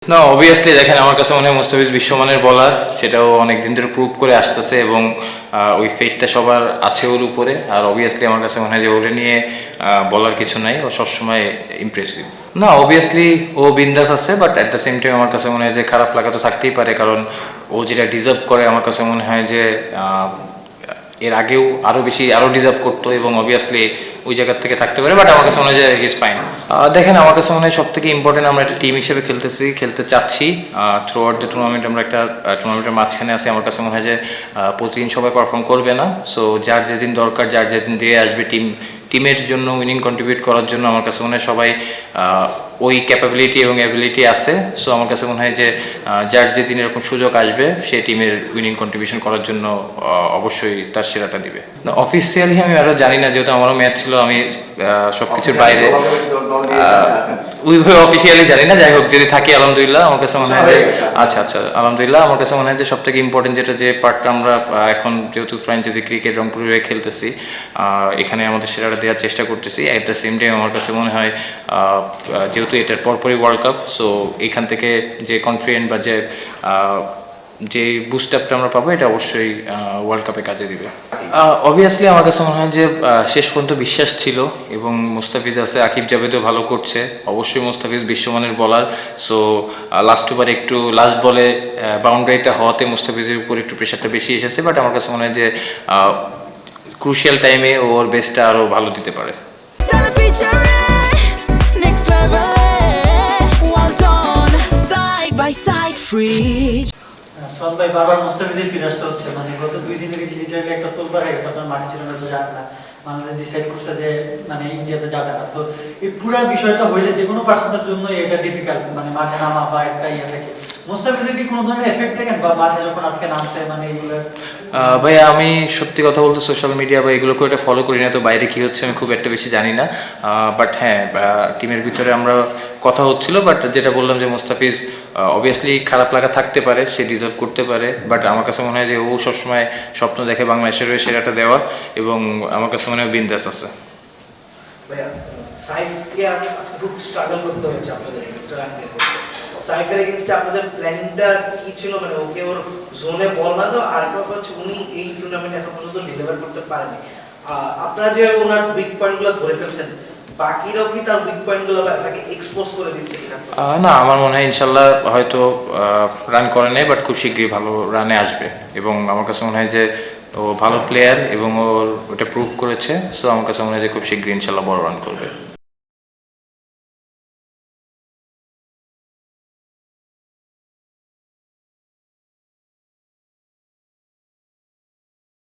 না, অবভিয়াসলি দেখেন আমার কাছে মনে হয় মুস্তাফিজ বিশ্বমানের বলার, সেটাও অনেক দিন ধরে প্রুভ করে আসতেছে এবং ওই ফেথটা সবার আছে ওর উপরে। আর অবভিয়াসলি আমার কাছে মনে হয় যে ওরে নিয়ে বলার কিছু নাই, ও সবসময় ইমপ্রেসিভ। না, অবভিয়াসলি ও বিন্দাস আছে, but at the same time আমার কাছে মনে হয় যে খারাপ লাগা তো থাকতেই পারে, কারণ ও যেটা ডিজার্ভ করে আমার কাছে মনে হয় যে এর আগেও আরও বেশি আরও ডিজার্ভ করতো এবং অবভিয়াসলি ওই জায়গার থেকে থাকতে পারে, বাট আমার কাছে মনে হয় যে হি ইজ ফাইন। দেখেন আমার কাছে মনে হয় সব থেকে ইম্পর্টেন্ট আমরা একটা টিম হিসেবে খেলতে চাচ্ছি থ্রু আউট দ্য টুর্নামেন্ট। আমরা একটা টুর্নামেন্টের মাঝখানে আছি, আমার কাছে মনে হয় যে প্রতিদিন সবাই পারফর্ম করবে না। সো যার যেদিন দরকার, যার যেদিন দিয়ে আসবে টিমের জন্য উইনিং কন্ট্রিবিউট করার জন্য, আমার কাছে মনে হয় সবাই ওই ক্যাপাবিলিটি এবং অ্যাবিলিটি আছে। সো আমার কাছে মনে হয় যে যার যেদিন এরকম সুযোগ আসবে সে টিমের উইনিং কন্ট্রিবিউশন করার জন্য অবশ্যই তার সেরাটা দিবে। না, অফিসিয়ালি আমি আরও জানি না, যেহেতু আমারও ম্যাচ ছিল, আমি সব কিছুর বাইরে ওইভাবে অফিসিয়ালি জানি না। যাই হোক, যদি থাকি আলহামদুলিল্লাহ। আমার কাছে মনে হয় যে আচ্ছা আলহামদুলিল্লাহ। আমার কাছে মনে হয় যে সব থেকে ইম্পর্টেন্ট যেটা, যে পার্টটা আমরা এখন যেহেতু ফ্র্যাঞ্চাইজি ক্রিকেট রংপুরে হয়ে খেলতেছি, এখানে আমাদের সেরাটা দেওয়ার চেষ্টা করতেছি। অ্যাট দ্য সেম টাইম আমার কাছে মনে হয় যেহেতু এটার পরপরই ওয়ার্ল্ড কাপ, সো এখান থেকে যে কনফিডেন্ট বা যে বুস্ট আপটা আমরা পাবো, এটা অবশ্যই ওয়ার্ল্ড কাপে কাজে দিবে। অবভিয়াসলি আমার কাছে মনে হয় যে শেষ পর্যন্ত বিশ্বাস ছিল এবং মুস্তাফিজ আছে, আকিব জাভেদও ভালো করছে। অবশ্যই মুস্তাফিজ বিশ্বমানের বলার। সো লাস্ট ওভার একটু লাস্ট বলে বাউন্ডারিতে হওয়াতে মুস্তাফিজের উপর একটু প্রেশারটা বেশি এসেছে, বাট আমার কাছে মনে হয় যে ক্রুশিয়াল টাইমে ওর বেস্টটা আরও ভালো দিতে পারে। সোহান ভাই, বারবার মুস্তাফিজের ফিরে আসতে হচ্ছে, মানে গত 2 দিন থেকে লিটারালি একটা তোলপাড় হয়ে গেছে, আপনার মাঠে ছিল না তো জানেন না, বাংলাদেশ ডিসাইড করছে যে মানে ইন্ডিয়াতে যাবে না। তো এই পুরো বিষয়টা হইলে যে কোনো পার্সনের জন্য এটা ডিফিকাল্ট, মানে মাঠে নামা বা একটা ইয়ে থাকে। মুস্তাফিজের কি কোনো ধরনের এফেক্ট দেখেন বা মাঠে যখন আজকে নামছে, মানে এগুলো? ভাইয়া, আমি সত্যি কথা বলতে সোশ্যাল মিডিয়া বা এগুলো খুব একটা ফলো করি না, তো বাইরে কী হচ্ছে আমি খুব একটা বেশি জানি না। বাট হ্যাঁ, টিমের ভিতরে আমরা কথা হচ্ছিল, বাট যেটা বললাম যে মুস্তাফিজ অবভিয়াসলি খারাপ লাগা থাকতে পারে, সে ডিজার্ভ করতে পারে, বাট আমার কাছে মনে হয় যে ও সবসময় স্বপ্ন দেখে বাংলাদেশের হয়ে সেরাটা দেওয়া, এবং আমার কাছে মনে হয় বিন্দাস আছে। ভাইয়া, সাইফকে আজকে খুব স্ট্রাগল করতে হয়েছে আপনাদের এক্সট্রা রান বের করতে। সাইফের এগেইনস্টে আপনাদের প্ল্যানিংটা কি ছিল? মানে ওকে ওর জোনে বল না দাও, আর একটা হচ্ছে উনি এই টুর্নামেন্টে এখন পর্যন্ত ডেলিভার করতে পারেনি। আপনারা যে ওনার উইক পয়েন্টগুলো ধরে ফেলছেন, বাকিরাও কি তার উইক পয়েন্টগুলো তাকে এক্সপোজ করে দিচ্ছে কিনা? না, আমার মনে হয় ইনশাল্লাহ হয়তো রান করে নেয়, বাট খুব শীঘ্রই ভালো রানে আসবে। এবং আমার কাছে মনে হয় যে ও ভালো প্লেয়ার এবং ওর ওটা প্রুভ করেছে। সো আমার কাছে মনে হয় যে খুব শীঘ্রই ইনশাল্লাহ বড় রান করবে।